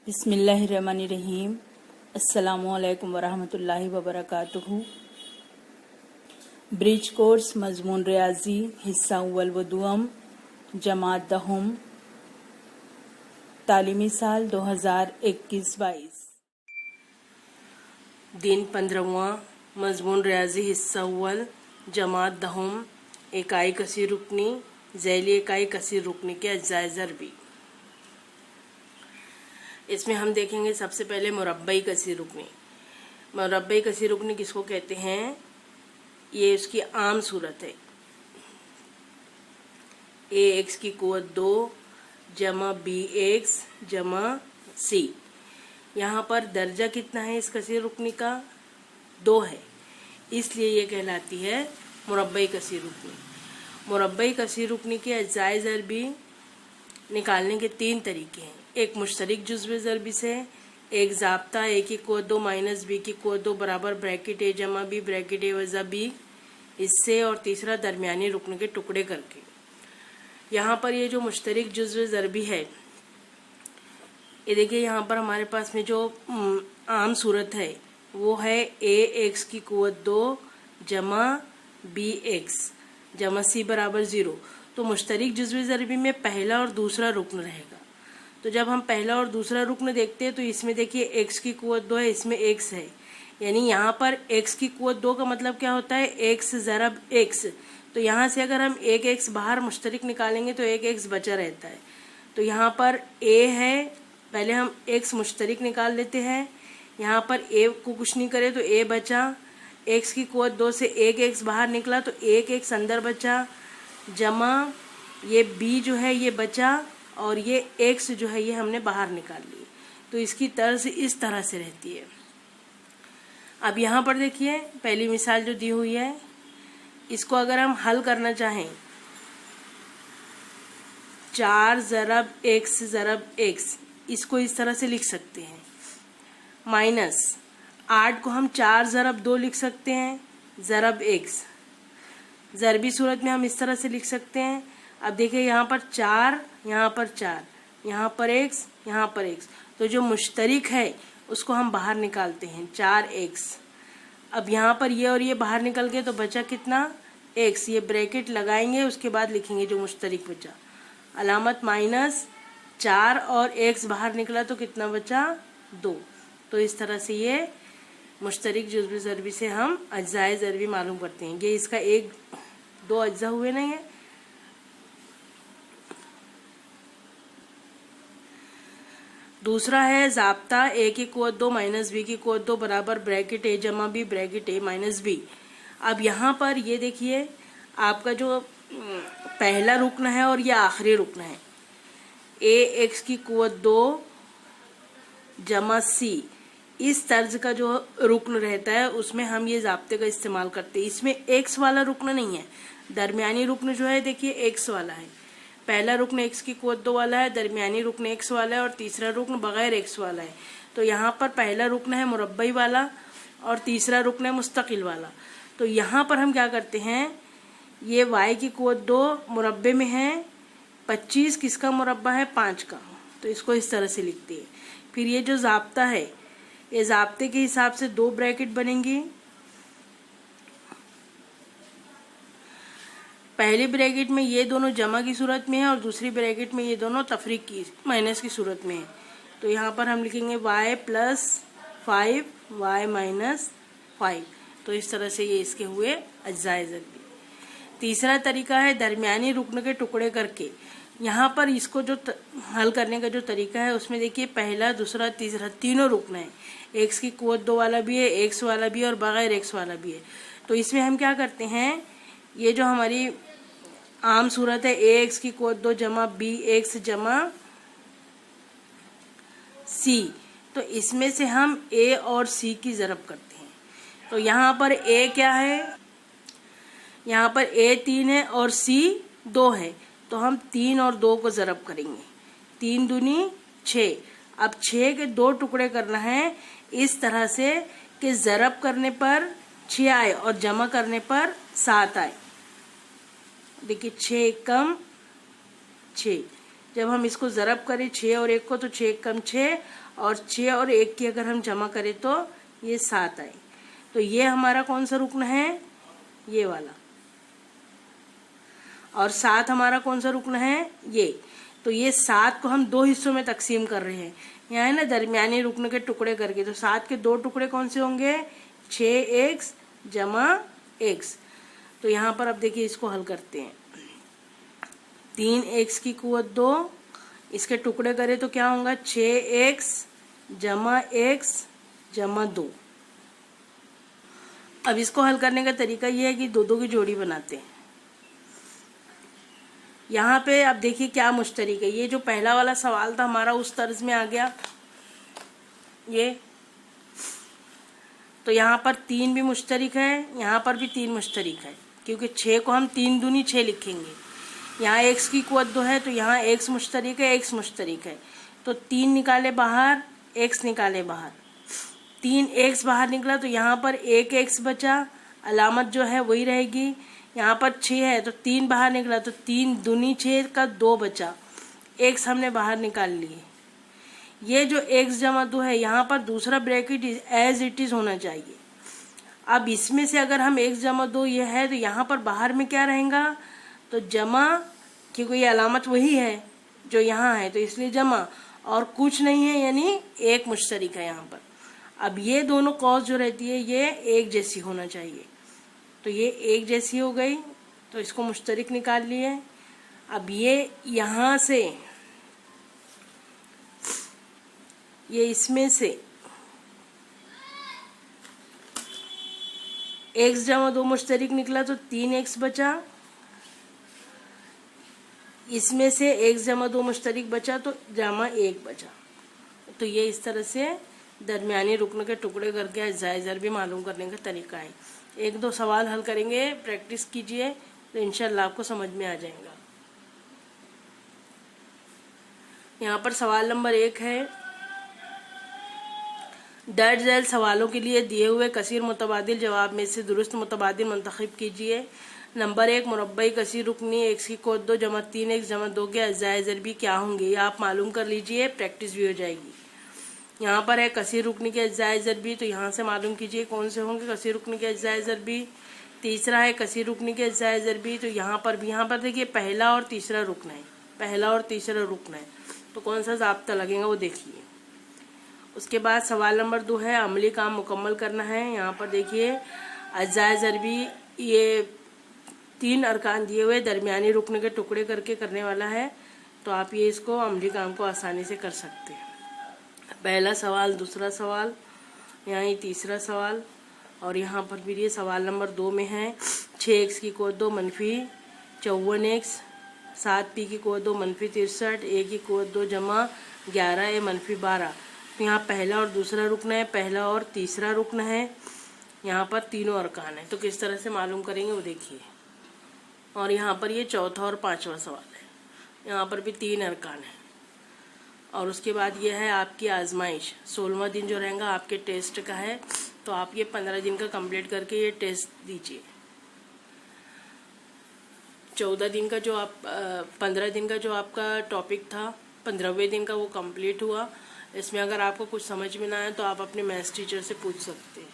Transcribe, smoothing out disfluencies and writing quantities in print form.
बिस्मिल्लाहिर्रहमानिर्रहीम। अस्सलामुअलैकुम वरहमतुल्लाहि वबरकातुहू। ब्रिज कोर्स मजमून रियाजी हिस्सा अव्वल व दुअम जमात दहम तालीमी साल 2021-22। दिन 15वां मजमून रियाजी हिस्सा अव्वल जमात दहम इकाई कसीर रुकनी झैली इकाई कसीर रुकनी के अज्जाए ज़रबी। इसमें हम देखेंगे सबसे पहले मुरब्बई कसीर रुकनी। मुरब्बई कसीर रुकनी किसको कहते हैं, ये उसकी आम सूरत है। ए एक्स की कुव्वत 2 जमा बी एक्स जमा सी। यहाँ पर दर्जा कितना है इस कसीर रुकनी का, 2 है, इसलिए ये कहलाती है मुरब्बई कसीर रुकनी। मुरब्बई कसीर रुकनी के अज्जाए ज़रबी निकालने के 3 तरीके हैं। एक मुश्तरिक जुज़्व ज़रबी से, एक ज़ाब्ता ए की कुव्वत 2 माइनस बी की कुव्वत 2 बराबर ब्रैकेट ए जमा बी ब्रैकेट ए वज़ा बी, इससे, और तीसरा दरमियानी रुकन के टुकड़े करके। यहाँ पर ये जो मुश्तरिक जुज़्व ज़रबी है, ये देखिए यहाँ पर हमारे पास में जो आम सूरत है वो है ए एक्स की कुव्वत 2 जमा बी एक्स जमा सी बराबर 0। तो मुश्तरिक जुज़्व ज़रबी में पहला और दूसरा रुकन रहेगा। तो जब हम पहला और दूसरा रुकन देखते हैं तो इसमें देखिए एक्स की कुव्वत 2 है, इसमें एक्स है, यानी यहाँ पर एक्स की कुव्वत 2 का मतलब क्या होता है, एक्स ज़रब एक्स। तो यहाँ से अगर हम एक एक्स बाहर मुश्तरिक निकालेंगे तो एक एक्स बचा रहता है। तो यहाँ पर ए है, पहले हम एक्स मुश्तरिक निकाल लेते हैं। यहाँ पर ए को कुछ नहीं करे तो ए बचा, एक्स की कुव्वत 2 से एक एक्स बाहर निकला तो एक एक्स अंदर बचा, जमा ये बी जो है ये बचा, और ये एक्स जो है ये हमने बाहर निकाल ली। तो इसकी तर्ज इस तरह से रहती है। अब यहाँ पर देखिए पहली मिसाल जो दी हुई है, इसको अगर हम हल करना चाहें, 4 ज़रब एक्स, इसको इस तरह से लिख सकते हैं। माइनस 8 को हम 4 ज़रब 2 लिख सकते हैं, ज़रब एक्स। ज़रबी सूरत में हम इस तरह से लिख सकते हैं। अब देखिए यहाँ पर 4, यहाँ पर 4, यहाँ पर एक्स, यहाँ पर एक्स, तो जो मुश्तरिक है उसको हम बाहर निकालते हैं, 4x। अब यहाँ पर ये और ये बाहर निकल गए तो बचा कितना, x। ये ब्रैकेट लगाएंगे, उसके बाद लिखेंगे जो मुश्तरिक बचा, अलामत माइनस 4 और x बाहर निकला तो कितना बचा, 2। तो इस तरह से ये मुश्तरिक जुज़्व ज़रबी से हम अज्जाए ज़रबी मालूम करते हैं। ये इसका 1-2 अज्जा हुए नहीं है। दूसरा है ज़ाब्ता ए की कुव्वत 2 माइनस बी की कुव्वत 2 बराबर ब्रैकेट ए जमा बी ब्रैकेट ए माइनस बी। अब यहाँ पर ये देखिए आपका जो पहला रुकन है और ये आखिरी रुकन है, ए एक्स की कुव्वत 2 जमा सी, इस तर्ज का जो रुकन रहता है उसमें हम ये ज़ाब्ते का इस्तेमाल करते हैं। इसमें एक्स वाला रुकन नहीं है, दरमियानी रुकन जो है देखिए एक्स वाला है। पहला रुकन एक्स की कुव्वत 2 वाला है, दरमियानी रुकन एक्स वाला है, और तीसरा रुकन बगैर एक्स वाला है। तो यहाँ पर पहला रुकन है मुरब्बई वाला और तीसरा रुकन है मुस्तकिल वाला। तो यहाँ पर हम क्या करते हैं, ये y की कुव्वत 2 मुरब्बे में है, 25 किसका मुरब्बा है, 5 का, तो इसको इस तरह से लिखते हैं। फिर ये जो ज़ाब्ता है, ये ज़ाब्ते के हिसाब से 2 ब्रैकेट बनेंगी। पहली ब्रैकेट में ये दोनों जमा की सूरत में है और दूसरी ब्रैकेट में ये दोनों तफरीक की माइनस की सूरत में है। तो यहाँ पर हम लिखेंगे y + 5 y - 5। तो इस तरह से ये इसके हुए अज्जाए ज़रबी। तीसरा तरीका है दरमियानी रुकन के टुकड़े करके। यहाँ पर इसको जो हल करने का जो तरीका है उसमें देखिए पहला दूसरा तीसरा तीनों रुकन है, एक्स की कुव्वत 2 वाला भी है, एक्स वाला भी है और बगैर एक्स वाला भी है। तो इसमें हम क्या करते हैं, ये जो हमारी आम सूरत है ए एक्स की कुव्वत 2 जमा बी एक्स जमा सी, तो इसमें से हम ए और सी की ज़रब करते हैं। तो यहाँ पर ए क्या है, यहाँ पर ए 3 है और सी 2 है, तो हम 3 और 2 को ज़रब करेंगे, 3 दूनी 6। अब 6 के 2 टुकड़े करना है इस तरह से कि ज़रब करने पर 6 आए और जमा करने पर 7 आए। देखिए 6 कम 6, जब हम इसको ज़रब करें 6 और 1 को तो 6 कम 6, और 6 और 1 की अगर हम जमा करें तो ये 7 आए। तो ये हमारा कौन सा रुकन है, ये वाला, और 7 हमारा कौन सा रुकन है, ये। तो ये 7 को हम 2 हिस्सों में तकसीम कर रहे हैं, यहाँ है ना दरमियानी रुकन के टुकड़े करके। तो 7 के 2 टुकड़े कौन से होंगे, 6x जमा x। तो यहाँ पर अब देखिए इसको हल करते हैं। 3x की कुवत 2, इसके टुकड़े करें तो क्या होगा, 6x जमा x जमा 2। अब इसको हल करने का तरीका ये है कि दो दो की जोड़ी बनाते हैं। यहाँ पे अब देखिए क्या मुश्तरिक है, ये जो पहला वाला सवाल था हमारा उस तर्ज में आ गया ये। तो यहाँ पर 3 भी मुश्तरिक है, यहाँ पर भी 3 मुश्तरिक है, क्योंकि 6 को हम 3 दूनी 6 लिखेंगे। यहाँ x की कुवत 2 है तो यहाँ x मुश्तरिक है, x मुश्तरिक है। तो 3 निकाले बाहर, x निकाले बाहर, 3x बाहर निकला तो यहाँ पर 1x बचा, अलामत जो है वही रहेगी। यहाँ पर 6 है तो 3 बाहर निकला तो 3 दूनी 6 का 2 बचा, x हमने बाहर निकाल लिए। ये जो x जमा 2 है यहाँ पर दूसरा ब्रैकेट एज इट इज होना चाहिए। अब इसमें से अगर हम x जमा 2 ये है तो यहाँ पर बाहर में क्या रहेगा, तो जमा, क्योंकि ये अलामत वही है जो यहाँ है तो इसलिए जमा, और कुछ नहीं है यानी एक मुश्तरिक है यहाँ पर। अब ये दोनों कॉस जो रहती है ये एक जैसी होना चाहिए, तो ये एक जैसी हो गई तो इसको मुश्तरिक निकाल लिए। अब ये यहाँ से ये इसमें से x जमा 2 मुश्तरिक निकला तो 3x बचा, इसमें से x जमा 2 मुश्तरिक बचा तो जमा 1 बचा। तो ये इस तरह से दरमियानी रुकन के टुकड़े करके अज्जाए ज़र भी मालूम करने का तरीका है। 1-2 सवाल हल करेंगे, प्रैक्टिस कीजिए तो इंशाल्लाह आपको समझ में आ जाएगा। यहाँ पर सवाल नंबर 1 है, दर्ज झैल सवालों के लिए दिए हुए कसीर मुतबादिल जवाब में से दुरुस्त मुतबादिल मुंतखब कीजिए। नंबर 1, मुरब्बई कसीर रुकनी x की कुवत 2 जमा 3x जमा 2 के अज्जाए ज़रबी क्या होंगे, ये आप मालूम कर लीजिए, प्रैक्टिस भी हो जाएगी। यहाँ पर है कसीर रुकनी के अज्जाए ज़रबी, तो यहाँ से मालूम कीजिए कौन से होंगे कसीर रुकनी के अज्जाए ज़रबी। तीसरा है कसीर रुकनी के अज्जाए ज़रबी, तो यहाँ पर देखिए पहला और तीसरा रुकन है, पहला और तीसरा रुकन है, तो कौन सा ज़ाब्ता लगेगा वो देखिए। उसके बाद सवाल नंबर 2 है, अमली काम मुकम्मल करना है। यहाँ पर देखिए अज्जाए ज़रबी ये 3 अरकान दिए हुए दरमियानी रुकन के टुकड़े करके करने वाला है, तो आप ये इसको अमली काम को आसानी से कर सकते हैं। पहला सवाल, दूसरा सवाल, यहाँ ये तीसरा सवाल, और यहाँ पर भी ये सवाल नंबर 2 में है 6x की कुवत 2 मनफी 54x, 7p की कुवत 2 मनफी 63, a की कुवत 2 जमा 11a मनफी 12। तो यहाँ पहला और दूसरा रुकन है, पहला और तीसरा रुकन है, यहाँ पर तीनों अरकान है, तो किस तरह से मालूम करेंगे वो देखिए। और यहाँ पर ये चौथा और 5वां सवाल है, यहाँ पर भी 3 अरकान है। और उसके बाद ये है आपकी आजमाइश, 16वां दिन जो रहेगा आपके टेस्ट का है, तो आप ये 15 दिन का कंप्लीट करके ये टेस्ट दीजिए। 14 दिन का जो आप 15 दिन का जो आपका टॉपिक था 15वें दिन का वो कंप्लीट हुआ। इसमें अगर आपको कुछ समझ में ना आए तो आप अपने मैथ्स टीचर से पूछ सकते हैं।